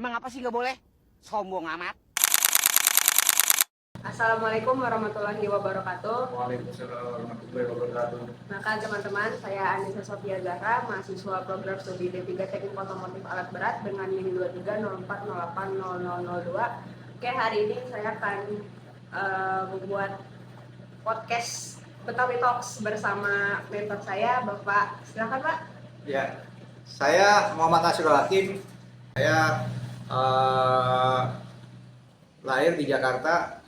Emang apa sih nggak boleh? Sombong amat. Assalamualaikum warahmatullahi wabarakatuh. Waalaikumsalam warahmatullahi wabarakatuh. Nah teman-teman, saya Anissa Sofia Zahra, mahasiswa program studi D3 Teknik Otomotif Alat Berat dengan NIM 2304080002. Oke, hari ini saya akan membuat podcast Betawi Talks bersama mentor saya, Bapak. Silakan Pak. Ya, saya Muhammad Nasrul Hakim. Saya lahir di Jakarta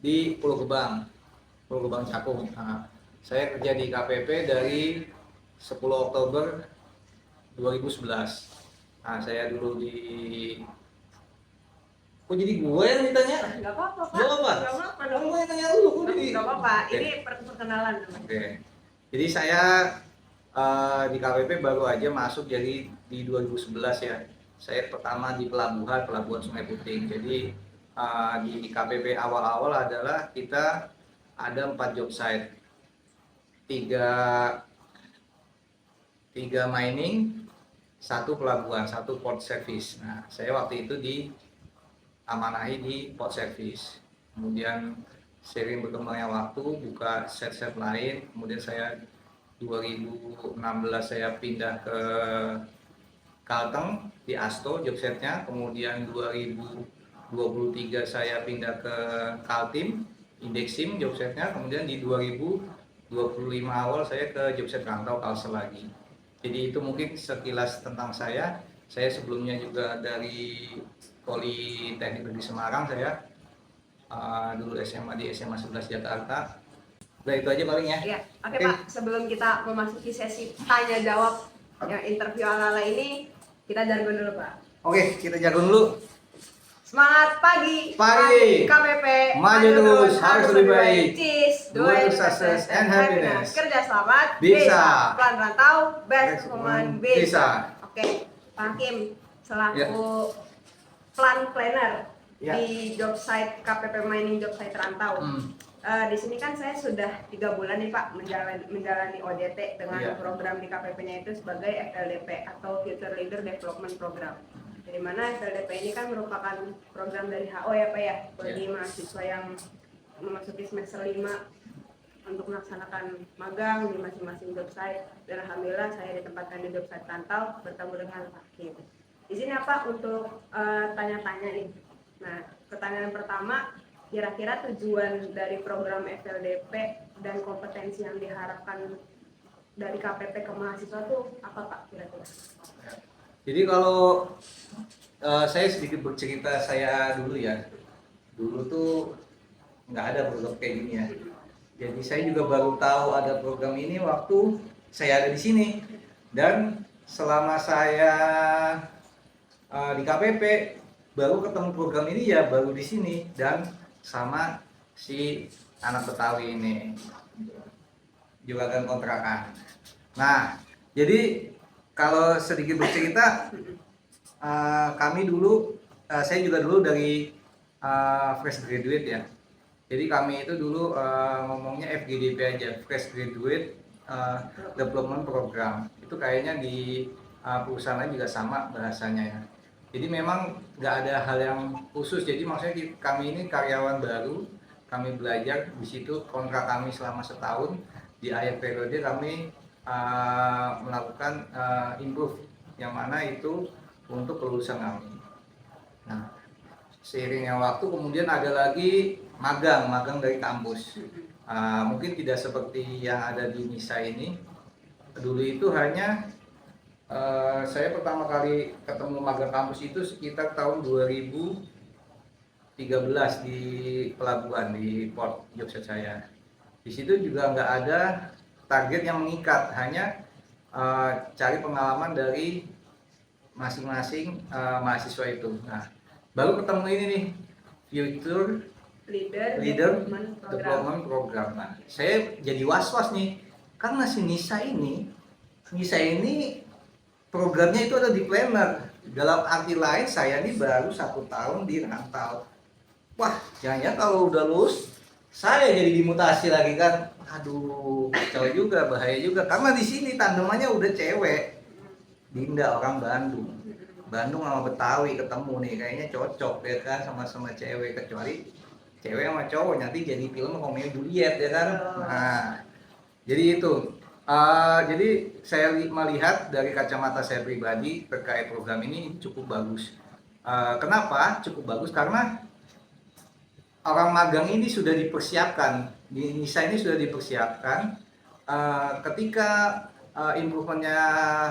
di Pulau Gebang Cakung. Nah, saya kerja di KPP dari 10 Oktober 2011. Nah, saya dulu di... Kok jadi gue yang ditanya? Nggak apa-apa Pak. Nggak apa-apa? Nggak apa-apa Kamu dong. yang tanya dulu, kok jadi... Nggak apa-apa, Oke. ini perkenalan. Oke. Jadi saya di KPP baru aja masuk jadi di 2011 ya. Saya pertama di Pelabuhan Sungai Puting. Jadi di KPP awal-awal adalah kita ada 4 job site, 3 mining, 1 pelabuhan, 1 port service. Nah, saya waktu itu diamanahi di port service. Kemudian seiring berkembangnya waktu buka set-set lain, kemudian saya 2016 saya pindah ke Kalteng di Asto job setnya, kemudian 2023 saya pindah ke Kaltim Indexim job setnya, kemudian di 2025 awal saya ke job set Rantau Kalsel lagi. Jadi itu mungkin sekilas tentang saya. Saya sebelumnya juga dari Politeknik Negeri Semarang, saya dulu SMA di SMA 11 Jakarta. Udah itu aja paling ya. Ya, oke Pak. Sebelum kita memasuki sesi tanya jawab yang interview ala-ala ini, kita jargon dulu Pak. Oke, kita jargon dulu. Semangat pagi. Pagi. KPP. Maju terus, harus lebih baik. Cheers. Do it, success and happiness. Kerja selamat. Bisa. Plan rantau. Best Best woman woman bisa. bisa. Oke, Pak Hakim selaku Ya. plan planner Ya. di job site KPP Mining job site rantau. Di sini kan saya sudah 3 bulan nih Pak menjalani OJT dengan Iya. program di KPP-nya itu sebagai FLDP atau Future Leader Development Program. Di mana FLDP ini kan merupakan program dari HO ya Pak ya, bagi mahasiswa yang memasuki semester 5 untuk melaksanakan magang di masing-masing job site. Dan alhamdulillah saya ditempatkan di job site Rantau bertemu dengan Pak Hakim. Di sini apa untuk tanya-tanya nih. Nah, pertanyaan pertama, kira-kira tujuan dari program FLDP dan kompetensi yang diharapkan dari KPP ke mahasiswa itu apa Pak kira-kira? Jadi kalau saya sedikit bercerita saya dulu ya. Dulu tuh nggak ada program kayak gini ya. Jadi saya juga baru tahu ada program ini waktu saya ada di sini. Dan selama saya di KPP baru ketemu program ini ya baru di sini dan sama si anak Betawi ini juragan kontrakan. Nah, jadi kalau sedikit bercerita, kami dulu, saya juga dulu dari fresh graduate ya. Jadi kami itu dulu ngomongnya FGDP aja, fresh graduate development program. Itu kayaknya di perusahaan lain juga sama bahasanya ya. Jadi memang nggak ada hal yang khusus. Jadi maksudnya kami ini karyawan baru, kami belajar di situ, kontrak kami selama setahun. Di akhir periode kami melakukan improve, yang mana itu untuk kelulusan kami. Nah, seiringnya waktu kemudian ada lagi magang dari kampus. Mungkin tidak seperti yang ada di NISA ini. Dulu itu hanya saya pertama kali ketemu magang kampus itu sekitar tahun 2013 di pelabuhan di port jobset saya. Di situ juga nggak ada target yang mengikat, hanya cari pengalaman dari masing-masing mahasiswa itu. Nah, baru ketemu ini nih, Future Leader Development Program. Nah, saya jadi was-was nih, karena si NISA ini programnya itu ada di planner. Dalam arti lain saya ini baru 1 tahun di Rantau. Wah, jangan-jangan kalau udah lulus saya jadi dimutasi lagi kan. Aduh, kacau juga, bahaya juga. Karena di sini tandemannya udah cewek. Dinda orang Bandung. Bandung sama Betawi ketemu nih, kayaknya cocok ya kan, sama-sama cewek, kecuali cewek sama cowok nanti jadi film Romeo Juliet ya kan. Nah, jadi itu. Jadi saya melihat dari kacamata saya pribadi terkait program ini cukup bagus. Kenapa cukup bagus? Karena orang magang ini sudah dipersiapkan, di NISA ini sudah dipersiapkan. Ketika improvementnya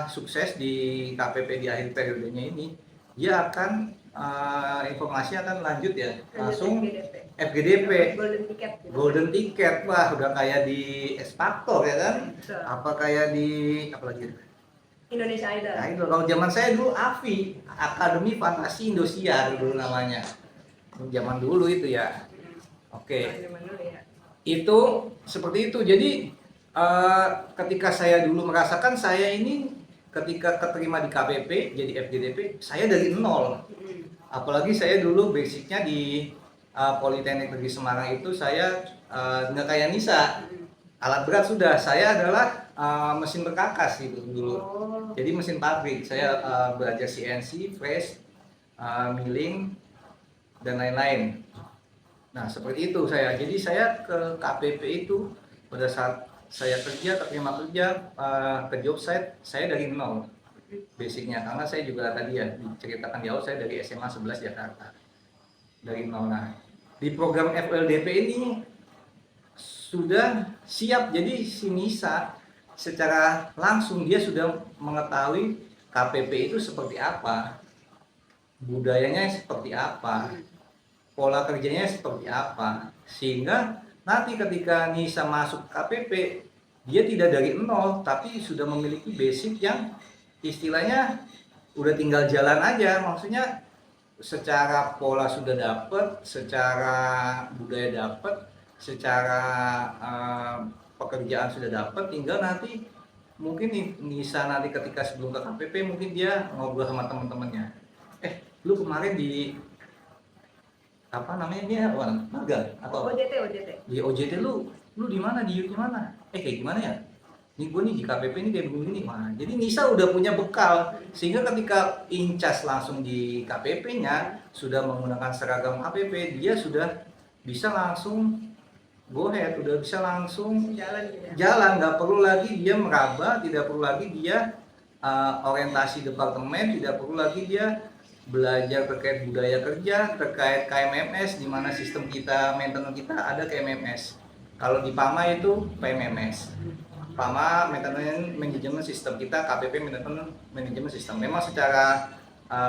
sukses di KPP di akhir periodenya ini, dia akan informasi akan lanjut ya, langsung FGDP, golden ticket. Wah, udah kayak di X Factor ya kan, apa kayak di apa lagi, Indonesia Idol. nah itu kalau zaman saya dulu AFI, Akademi Fantasi Indosiar dulu namanya, zaman dulu itu ya. Oke, itu seperti itu. Jadi ketika saya dulu merasakan, saya ini ketika keterima di KPP jadi FGDP, saya dari nol. Apalagi saya dulu basicnya di Politeknik Negeri Semarang itu saya nggak kayak Nisa, alat berat sudah, saya adalah mesin berkakas itu dulu. Jadi mesin pabrik, saya belajar CNC, fresh, milling dan lain-lain. Nah seperti itu saya. Jadi saya ke KPP itu pada saat saya kerja, terima kerja ke job site, saya dari nol basicnya, karena saya juga tadi ya diceritakan di awal, saya dari SMA 11 Jakarta dari nol. Nah di program FLDP ini sudah siap, jadi si Nisa secara langsung dia sudah mengetahui KPP itu seperti apa, budayanya seperti apa, pola kerjanya seperti apa, sehingga nanti ketika Nisa masuk KPP, dia tidak dari nol, tapi sudah memiliki basic yang istilahnya udah tinggal jalan aja. Maksudnya secara pola sudah dapat, secara budaya dapat, secara pekerjaan sudah dapat, tinggal nanti mungkin Nisa nanti ketika sebelum ke KPP mungkin dia ngobrol sama teman-temannya. Lu kemarin di apa namanya ini apa magang atau OJT di OJT lu di mana, di mana, kayak gimana ya, ini gue nih di KPP ini kayak begini. Wah, jadi Nisa udah punya bekal, sehingga ketika incas langsung di KPP-nya sudah menggunakan seragam KPP, dia sudah bisa langsung go ahead, udah bisa langsung jalan, nggak perlu lagi dia meraba, tidak perlu lagi dia orientasi departemen, tidak perlu lagi dia belajar terkait budaya kerja, terkait KMMS, di mana sistem kita, maintenance kita ada KMMS. Kalau di PAMA itu PMMS. PAMA Maintenance Management System, kita KPP Maintenance Management System. Memang secara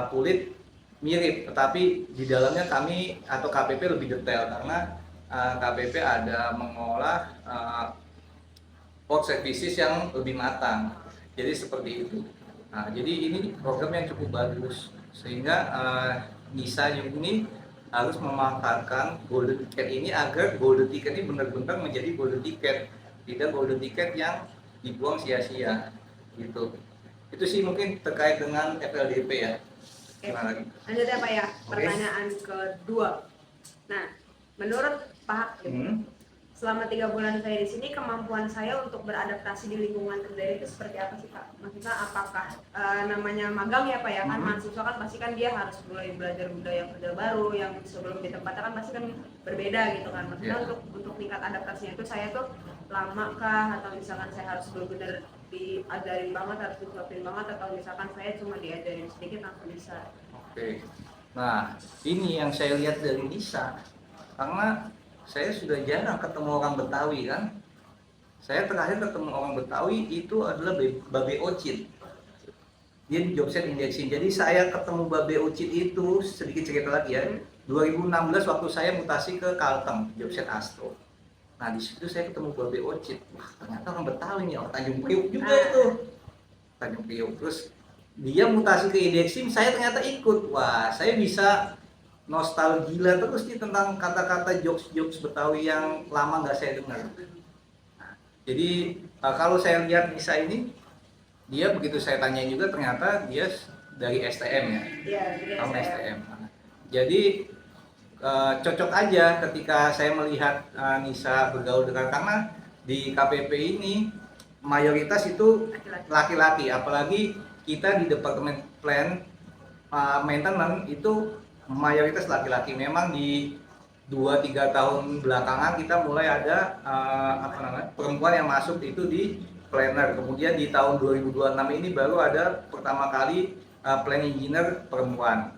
kulit mirip, tetapi di dalamnya kami atau KPP lebih detail, karena KPP ada mengolah port services yang lebih matang. Jadi seperti itu. Nah, jadi ini program yang cukup bagus, sehingga Nisa ini harus memanfaatkan golden ticket ini agar golden ticket ini benar-benar menjadi golden ticket, tidak golden ticket yang dibuang sia-sia gitu. Itu sih mungkin terkait dengan FLDP ya. Gimana lagi? Lanjut ya Pak ya, pertanyaan kedua. Nah, menurut Pak selama 3 bulan saya di sini, kemampuan saya untuk beradaptasi di lingkungan kerja itu seperti apa sih Pak? Maksudnya apakah namanya magang ya Pak ya, kan mahasiswa kan pasti kan dia harus mulai belajar budaya kerja baru yang sebelum ditempatkan kan pasti kan berbeda gitu kan. Maksudnya untuk tingkat adaptasinya itu saya tuh lama kah, atau misalkan saya harus benar-benar diajarin banget, harus disuapin banget, atau misalkan saya cuma diajarin sedikit langsung bisa. Oke. Nah, ini yang saya lihat dari Nisa, karena saya sudah jarang ketemu orang Betawi kan. Saya terakhir ketemu orang Betawi itu adalah Babe Ocit. Dia di Jobset Indexing. Jadi saya ketemu Babe Ocit itu, sedikit cerita lagi ya, 2016 waktu saya mutasi ke Kalteng, Jobset Astro. Nah di situ saya ketemu Babe Ocit. Wah ternyata orang Betawi nih, orang Tanjung Priok juga itu. Tanjung Priok. Terus dia mutasi ke Indexing, saya ternyata ikut. Wah saya bisa nostalgia terus nih tentang kata-kata jokes Betawi yang lama nggak saya dengar. Nah, jadi kalau saya lihat Nisa ini, dia begitu saya tanyain juga ternyata dia dari STM ya. Iya, dari STM. Nah, jadi cocok aja ketika saya melihat Nisa bergaul dengan, karena di KPP ini mayoritas itu laki-laki, apalagi kita di Departemen Plan maintenance itu mayoritas laki-laki. Memang di 2-3 tahun belakangan kita mulai ada perempuan yang masuk itu di planner. Kemudian di tahun 2026 ini baru ada pertama kali plan engineer perempuan.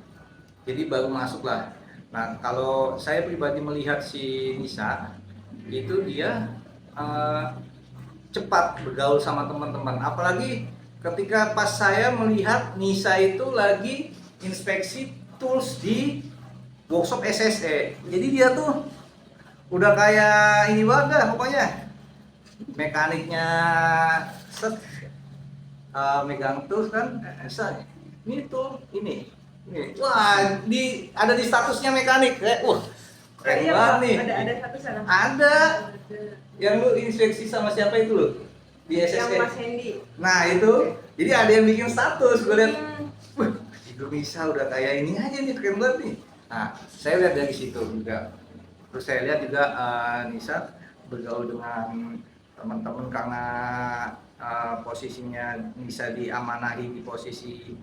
Jadi baru masuk lah. Nah, kalau saya pribadi melihat si Nisa itu dia cepat bergaul sama teman-teman. Apalagi ketika pas saya melihat Nisa itu lagi inspeksi tools di workshop SSE. Jadi dia tuh udah kayak ini banget pokoknya. Mekaniknya set megang tools kan bisa. Ini tuh ini. Wah, ada di statusnya mekanik. Keren banget nih. Ada satu sana. Ada. Yang lu inspeksi sama siapa itu lo? Di SSE. Yang Mas Hendy. Nah, itu. Jadi ada yang bikin status, gue lihat. Wah, Indonesia udah kayak ini aja nih, keren banget nih. Nah, saya lihat dari situ juga. Terus saya lihat juga Nisa bergaul dengan teman-teman karena posisinya Nisa diamanahi di posisi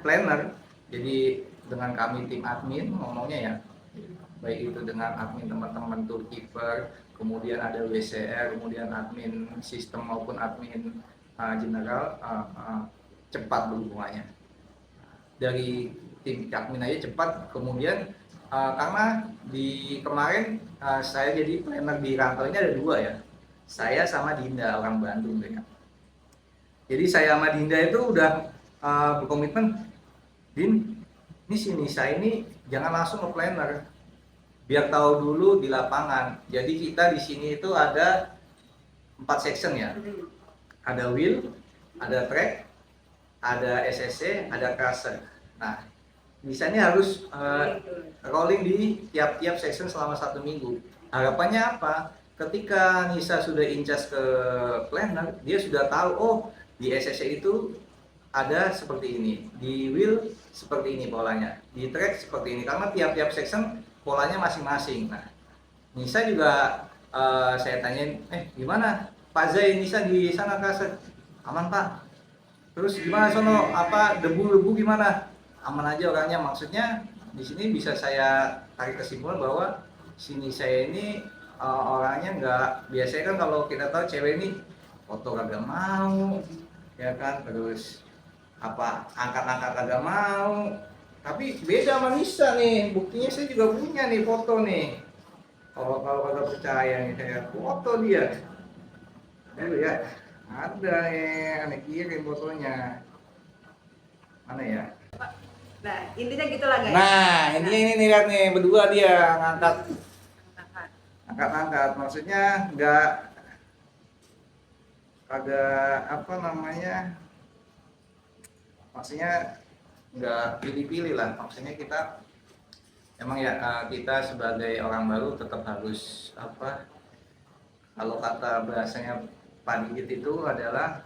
planner. Jadi dengan kami tim admin ngomongnya ya, baik itu dengan admin teman-teman toolkeeper, kemudian ada WCR, kemudian admin sistem maupun admin general cepat berhubungannya. Dari tim admin aja cepat, kemudian karena di kemarin saya jadi planner di kantor ini ada 2 ya, saya sama Dinda orang Bandung ya. Jadi saya sama Dinda itu udah berkomitmen, Din, ini si Nisa ini jangan langsung ke planner, biar tahu dulu di lapangan. Jadi kita di sini itu ada 4 section ya, ada wheel, ada track, ada SSC, ada crusher. Nah, Nisa ini harus rolling di tiap-tiap section selama 1 minggu. Harapannya apa? Ketika Nisa sudah incas ke planner, dia sudah tahu, oh di SSC itu ada seperti ini, di wheel seperti ini polanya, di track seperti ini. Karena tiap-tiap section polanya masing-masing. Nah, Nisa juga saya tanyain, gimana Pak Zai, Nisa di sana kasih aman Pak? Terus gimana sono, apa debu-debu gimana? Aman aja orangnya. Maksudnya di sini bisa saya tarik kesimpulan bahwa sini saya ini orangnya nggak, biasanya kan kalau kita tahu cewek ini foto kagak mau ya kan, terus apa angkat-angkat kagak mau. Tapi beda sama Nisa nih, buktinya saya juga punya nih foto nih. Kalau kagak percaya nih, saya foto dia dulu ya, ada aneh kirim fotonya mana ya. Nah, intinya gitulah guys. Nah, ini nih lihat nih, berdua dia angkat, maksudnya nggak apa namanya, maksudnya nggak pilih-pilih lah. Maksudnya kita emang ya kita sebagai orang baru tetap harus apa, kalau kata bahasanya Pak Digit itu adalah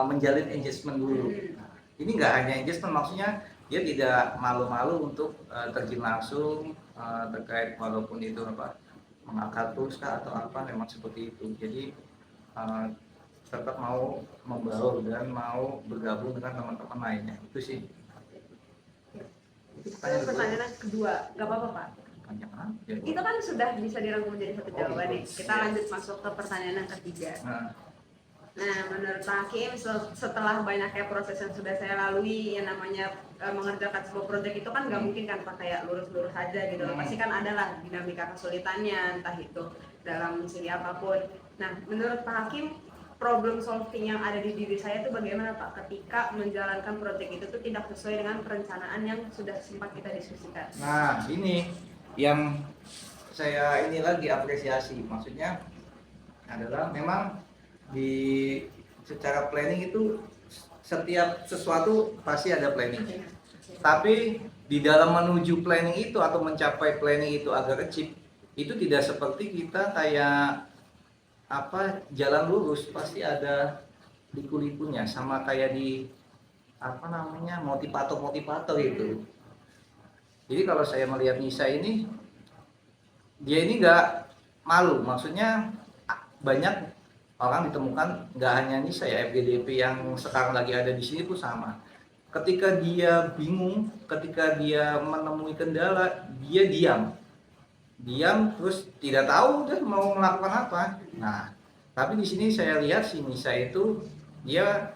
menjalin engagement dulu. Ini nggak hanya engagement, maksudnya dia tidak malu-malu untuk terjun langsung terkait walaupun itu apa mengangkat tools atau apa, memang seperti itu. Jadi tetap mau membaur dan mau bergabung dengan teman-teman lainnya. Itu sih. Pertanyaan kedua, nggak apa-apa Pak. Itu kan sudah bisa dirangkum menjadi satu jawaban nih. Kita lanjut masuk ke pertanyaan yang ketiga. Nah, menurut Pak Hakim, setelah banyaknya proses yang sudah saya lalui, yang namanya mengerjakan sebuah proyek itu kan nggak mungkin kan Pak kayak lurus-lurus aja gitu loh. Pasti kan adalah dinamika kesulitannya, entah itu dalam segi apapun. Nah, menurut Pak Hakim, problem solving yang ada di diri saya itu bagaimana Pak ketika menjalankan proyek itu tuh tidak sesuai dengan perencanaan yang sudah sempat kita diskusikan. Nah, ini yang saya ini lagi apresiasi, maksudnya adalah memang di secara planning itu setiap sesuatu pasti ada planning. Tapi di dalam menuju planning itu atau mencapai planning itu agar achieve, itu tidak seperti kita kayak apa jalan lurus, pasti ada liku-likunya, sama kayak di apa namanya motivator itu. Jadi kalau saya melihat Nisa ini, dia ini nggak malu, maksudnya banyak orang ditemukan, nggak hanya Nisa ya, FGDP yang sekarang lagi ada di sini pun sama. ketika dia bingung, ketika dia menemui kendala, dia diam terus tidak tahu dia mau melakukan apa. Nah, tapi di sini saya lihat si Nisa itu dia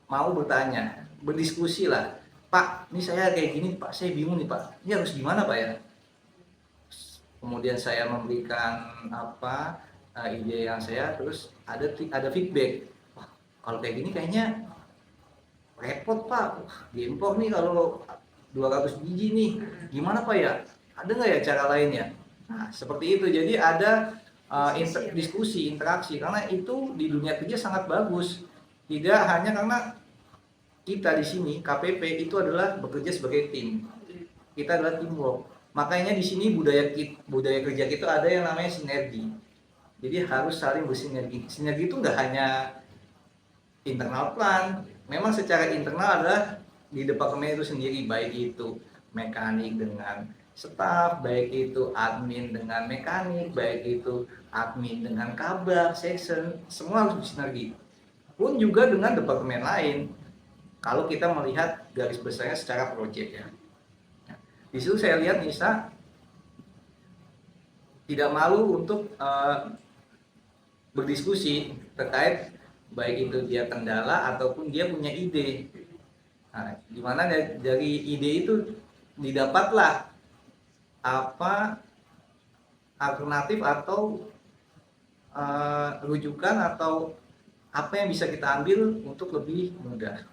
mau bertanya, berdiskusi lah. Pak, ini saya kayak gini, Pak, saya bingung nih, Pak. Ini harus gimana, Pak ya? Kemudian saya memberikan ide yang saya, terus ada feedback. Wah, kalau kayak gini kayaknya repot, Pak. Gempor nih kalau 200 biji nih. Gimana, Pak ya? Ada nggak ya cara lainnya? Nah, seperti itu. Jadi ada diskusi, interaksi, karena itu di dunia kerja sangat bagus. Tidak hanya karena kita di sini KPP itu adalah bekerja sebagai tim. Kita adalah teamwork. Makanya di sini budaya kerja kita ada yang namanya sinergi. Jadi harus saling bersinergi. Sinergi itu nggak hanya internal plan. Memang secara internal adalah di departemen itu sendiri, baik itu mekanik dengan staf, baik itu admin dengan mekanik, baik itu admin dengan kabar, section, semua harus bersinergi. Pun juga dengan departemen lain. Kalau kita melihat garis besarnya secara proyek ya. Di situ saya lihat Nisa tidak malu untuk berdiskusi terkait baik itu dia kendala ataupun dia punya ide. Nah, dimana dari ide itu didapatlah apa alternatif atau rujukan atau apa yang bisa kita ambil untuk lebih mudah.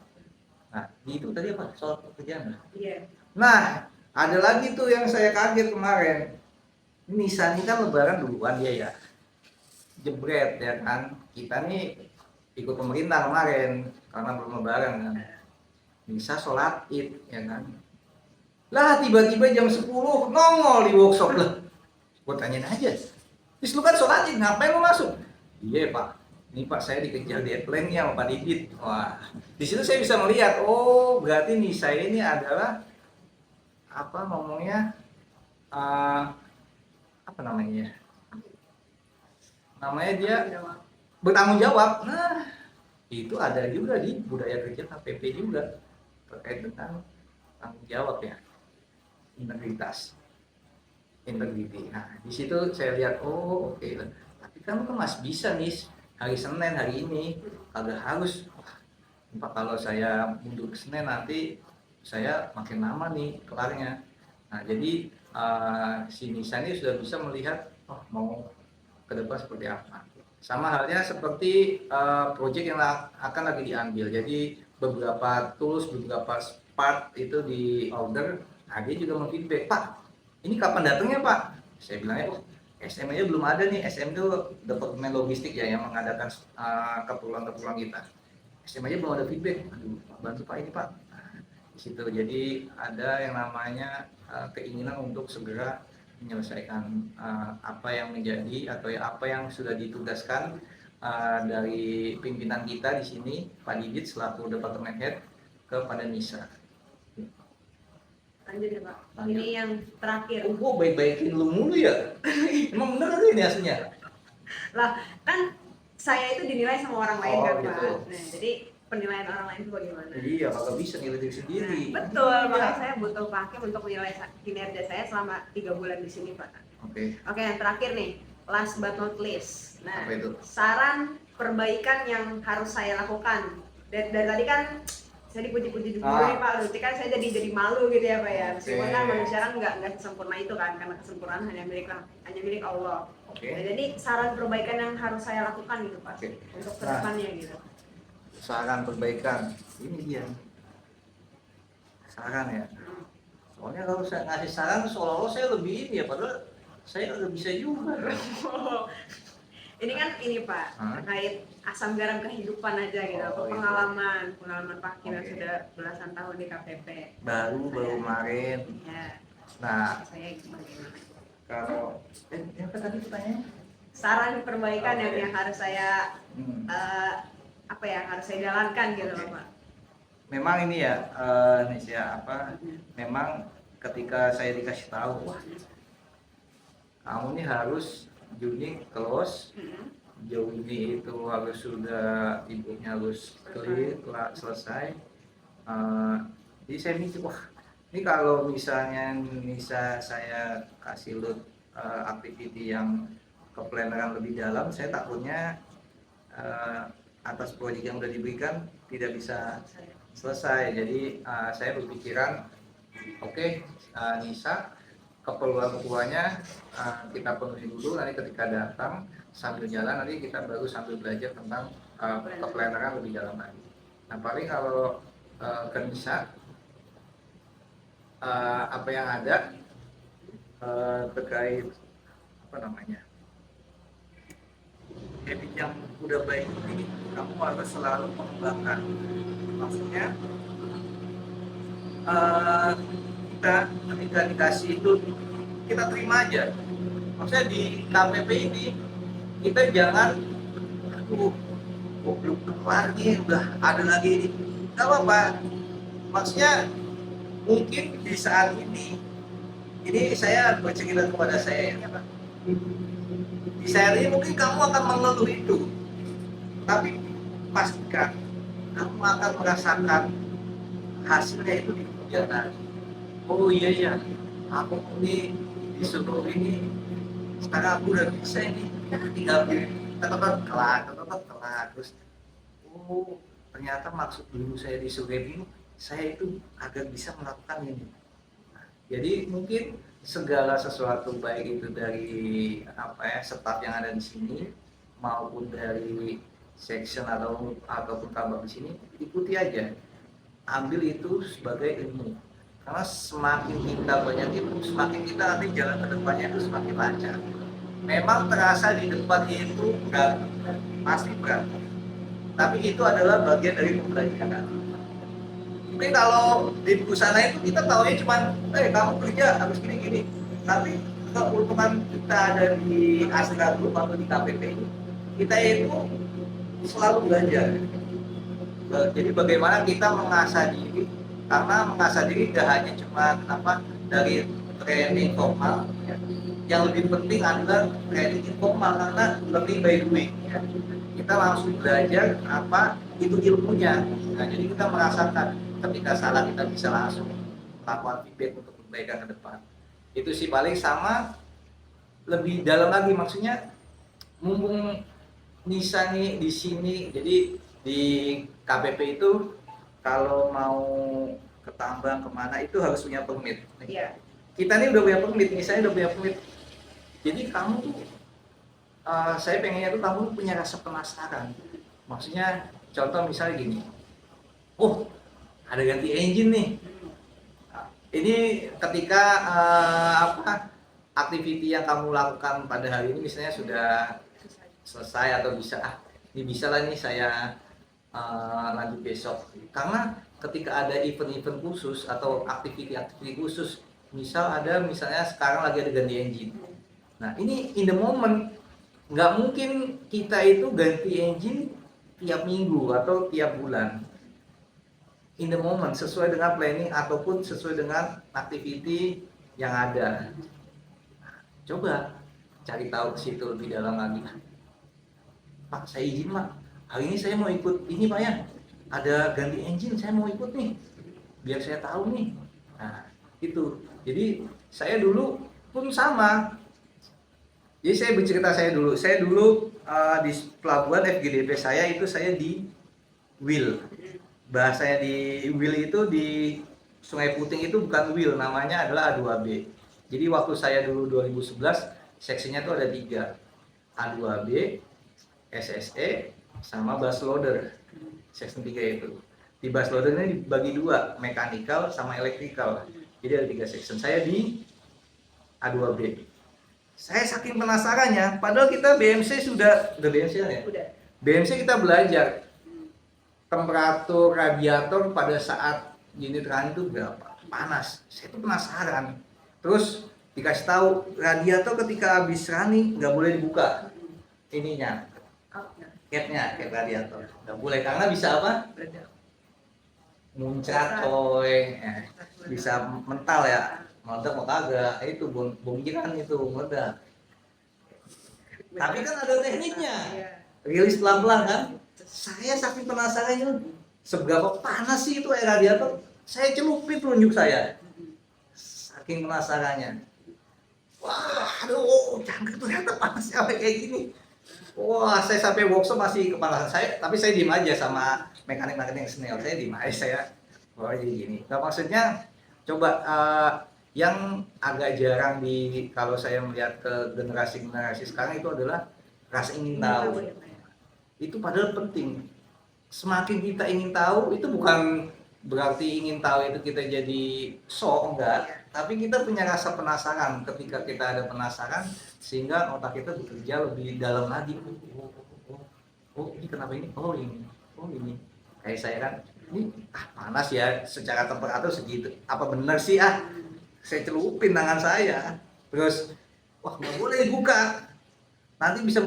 Nah, itu tadi apa? Soal pekerjaan. Iya. Nah, ada lagi tuh yang saya kaget kemarin. Nisa ini kan lebaran duluan dia ya. Jebret ya kan. Kita nih ikut pemerintah kemarin karena belum lebaran kan. Nisa sholat Id ya kan. Lah tiba-tiba jam 10 nongol di workshop lah. Gue tanyain aja. Terus lu kan sholat Id, ngapain lu masuk? Iya, Pak. Ini Pak, saya dikejar deadline-nya sama Pak Didit. Wah, di situ saya bisa melihat, oh berarti nih saya ini adalah apa ngomongnya, apa namanya? Namanya dia bertanggung jawab. Nah, itu ada juga di budaya kerja KPP juga terkait dengan tanggung jawab ya, integritas, integriti. Nah, di situ saya lihat, oh oke. Tapi kan masih bisa nih. Hari Senin hari ini kagak harus Pak, kalau saya mundur ke Senin nanti saya makin lama nih kelarnya. Nah jadi si Nisa ini sudah bisa melihat mau ke depan seperti apa. Sama halnya seperti proyek yang akan lagi diambil. Jadi beberapa tools, beberapa part itu di order. Nah dia juga memfeedback, Pak ini kapan datangnya Pak? Saya bilangnya SM aja belum ada nih. SM itu departemen logistik ya yang mengadakan keperluan kita. SM aja belum ada feedback. Aduh, bantu Pak ini Pak. Nah, di situ jadi ada yang namanya keinginan untuk segera menyelesaikan apa yang menjadi atau apa yang sudah ditugaskan dari pimpinan kita di sini Pak Didit selaku departemen head kepada Nisa. Lanjut ya Pak. Ini yang terakhir. Oh, gue baik-baikin lu mulu ya? Emang bener gak ini aslinya? Lah, kan saya itu dinilai sama orang lain kan gitu. Pak. Nah, jadi penilaian orang lain itu bagaimana? Iya, kagak bisa nilai diri sendiri. Nah, betul, makanya saya butuh Pak Hakim untuk menilai kinerja saya selama 3 bulan di sini Pak. Oke. Oke, yang terakhir nih, last but not least. Nah, apa itu? saran perbaikan yang harus saya lakukan. Dari tadi kan saya dipuji-puji dulu nih Pak, berarti kan saya jadi malu gitu ya Pak ya. Meskipun kan manusia kan nggak sesempurna itu kan, karena kesempurnaan hanya milik Allah. Nah, jadi saran perbaikan yang harus saya lakukan gitu Pak, untuk kedepannya gitu. Saran perbaikan, ini dia saran ya. Soalnya kalau saya ngasih saran seolah-olah saya lebih ini ya, padahal saya udah bisa juga. Ini kan ini Pak, terkait asam garam kehidupan aja gitu, pengalaman Pak Hakim yang sudah belasan tahun di KPP. Baru kemarin. Ya. Nah, saya bagaimana? Kalau apa tadi pertanyaannya? Saran perbaikan yang harus saya apa ya harus saya jalankan gitu Pak. Memang ini ya, Nisya memang ketika saya dikasih tahu, wah kamu ini harus Juni close, Juni itu harus sudah ibunya harus clear selesai, Eh, jadi saya mikir, wah ini kalau misalnya saya kasih load activity yang keplaneran lebih dalam, saya takutnya atas proyek yang udah diberikan tidak bisa selesai. Jadi saya berpikiran, oke, Nisa keperluan-keperluannya kita penuhi dulu, nanti ketika datang sambil jalan nanti kita baru sambil belajar tentang keplaneran lebih dalam lagi. Nah paling kalau ke Nisa apa yang ada terkait apa namanya habit yang udah baik ini, kamu harus selalu mengembangkan. Maksudnya kita ketika dikasih itu kita terima aja. Maksudnya di KPP ini kita jangan aduh kok belum keluar nih, udah ada lagi ini, nggak apa-apa. Maksudnya mungkin di saat ini saya bercerita kepada saya ya Pak, di saat ini mungkin kamu akan mengeluh itu, tapi pastikan kamu akan merasakan hasilnya itu di kemudian hari. Oh iya ya, aku ini disuruh ini, sekarang aku udah bisa ini, tinggal tetap telat terus. Oh ternyata maksud dulu saya disuruh ini, saya itu agar bisa melakukan ini. Jadi mungkin segala sesuatu baik itu dari staff yang ada di sini maupun dari section ataupun cabang di sini, ikuti aja, ambil itu sebagai ilmu, karena semakin kita banyak itu semakin kita nanti jalan ke depannya itu semakin lancar. Memang terasa di depan itu berat, pasti berat, tapi itu adalah bagian dari pembelajaran. Mungkin kalau di sana itu kita tahunya cuma, kamu kerja harus gini-gini. Tapi keuntungan kita ada di Astra Group atau di KPP, kita itu selalu belajar. Jadi bagaimana kita mengasah diri, karena mengasah diri tidak hanya cuma dari training formal, yang lebih penting adalah training informal, karena lebih by doing. Kita langsung belajar itu ilmunya. Nah, jadi kita merasakan ketika salah kita bisa langsung melakukan feedback untuk perbaikan ke depan. Itu sih paling. Sama lebih dalam lagi, maksudnya mumpung Nisa nih di sini, jadi di KPP itu kalau mau ke tambang kemana itu harus punya permit. Iya. Kita nih udah punya permit, Nisa udah punya permit. Jadi kamu tuh saya pengennya tuh kamu punya rasa penasaran. Maksudnya contoh misalnya gini, oh ada ganti engine nih. Ini ketika aktiviti yang kamu lakukan pada hari ini misalnya sudah selesai atau bisa ini bisa lah nih saya lanjut besok. Karena ketika ada event-event khusus atau aktiviti-aktiviti khusus, misalnya sekarang lagi ada ganti engine. Nah ini in the moment, nggak mungkin kita itu ganti engine tiap minggu atau tiap bulan. In the moment, sesuai dengan planning ataupun sesuai dengan aktiviti yang ada. Coba cari tahu ke situ lebih dalam lagi. Pak, saya izin Pak, hari ini saya mau ikut ini Pak ya, ada ganti engine, saya mau ikut nih, biar saya tahu nih. Nah itu, jadi saya dulu pun sama. Jadi saya bercerita saya dulu di pelabuhan FGDP saya itu saya di wheel. Bahasanya di wheel itu di Sungai Puting itu bukan wheel, namanya adalah A2B. Jadi waktu saya dulu 2011 seksinya itu ada 3, A2B, SSE, sama bus loader. Section 3 itu. Di bus loader ini dibagi 2, mechanical sama electrical. Jadi ada 3 section. Saya di A2B. Saya saking penasarannya, padahal kita BMC sudah BMC kan ya? Udah. BMC kita belajar temperatur radiator pada saat unit running itu berapa, panas. Saya tuh penasaran. Terus dikasih tahu radiator ketika habis running nggak boleh dibuka ininya, cap radiator nggak boleh, karena bisa apa? Muncrat coy, bisa mental ya, meledak mau kagak, itu bongiran itu meledak. Tapi kan ada tekniknya, rilis pelan-pelan kan. Saya saking penasarannya, seberapa panas sih itu air radiator, saya celupin telunjuk saya. Saking penasarannya. Wah, aduh, jangan ternyata panasnya sampai kayak gini. Wah, saya sampai workshop masih kepanasan saya, tapi saya diem aja sama mekanik-mekanik yang senior. Saya diem aja, saya wah jadi gini. Nah, maksudnya coba yang agak jarang kalau saya melihat ke generasi sekarang itu adalah rasa ingin tahu. Itu padahal penting. Semakin kita ingin tahu, itu bukan berarti ingin tahu itu kita jadi sok, enggak. Tapi kita punya rasa penasaran. Ketika kita ada penasaran, sehingga otak kita bekerja lebih dalam lagi. Oh, ini kenapa ini? Oh ini. Kayak saya kan, ini panas ya, secara temperatur segitu. Apa benar sih saya celupin tangan saya. Terus, wah nggak boleh dibuka. Nanti bisa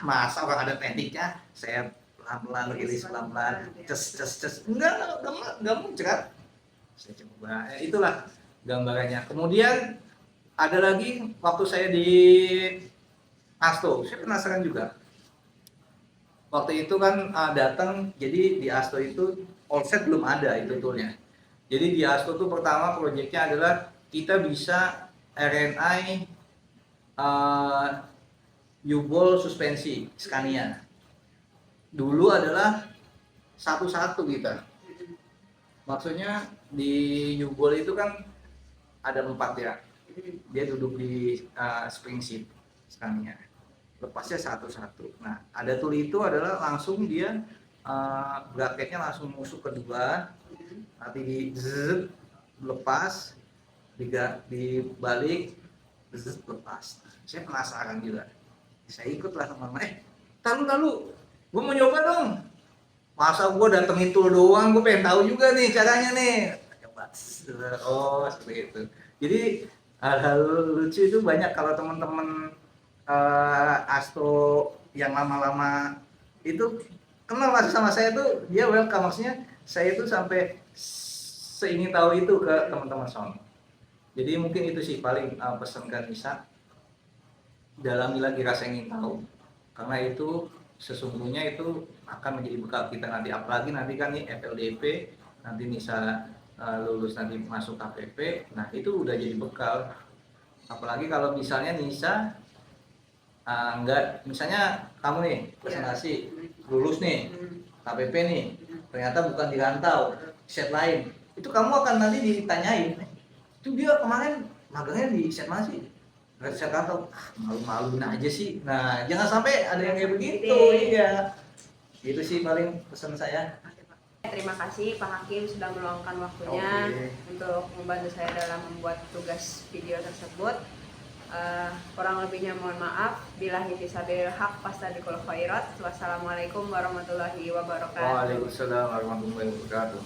masa orang ada tekniknya. Saya pelan-pelan, rilis pelan-pelan, ces. Enggak muncrat. Saya coba, itulah gambarannya. Kemudian ada lagi waktu saya di Asto, saya penasaran juga. Waktu itu kan datang, jadi di Asto itu Allset belum ada itu toolnya. Jadi di Asto tuh pertama proyeknya adalah kita bisa RNI U-Ball suspensi Scania. Dulu adalah satu-satu kita. Maksudnya di U-Ball itu kan ada 4 ya. Dia duduk di spring seat Scania. Lepasnya satu-satu. Nah, ada tool itu adalah langsung dia bracketnya langsung musuk kedua, nanti lepas, dibalik, lepas. Saya penasaran juga. Saya ikutlah teman-teman. Lalu, gue mau nyoba dong. Masa gue datengin tool doang, gue pengen tahu juga nih caranya nih. Coba. Oh, seperti itu. Jadi hal-hal lucu itu banyak kalau teman-teman Asto yang lama-lama itu kenal masih sama saya tuh, dia welcome. Maksudnya saya itu sampai seingin tahu itu ke teman-teman sound. Jadi mungkin itu sih paling pesan ke Nisa, dalami lagi rasa ingin tahu, karena itu sesungguhnya itu akan menjadi bekal kita nanti, apalagi nanti kan nih FLDP, nanti Nisa lulus nanti masuk KPP, nah itu udah jadi bekal. Apalagi kalau misalnya Nisa enggak, misalnya kamu nih presentasi lulus nih KPP nih, ternyata bukan di rantau, set lain, itu kamu akan nanti ditanyain, itu dia kemarin magangnya di set mana sih? Set rantau, malu-maluin aja sih. Nah, jangan sampai ada yang kayak begitu. Iya, itu sih paling pesan saya. Terima kasih Pak Hakim sudah meluangkan waktunya untuk membantu saya dalam membuat tugas video tersebut. Kurang lebihnya mohon maaf. Billahi fisabilil haq fastabiqul khairat. Wassalamualaikum warahmatullahi wabarakatuh. Waalaikumsalam warahmatullahi wabarakatuh.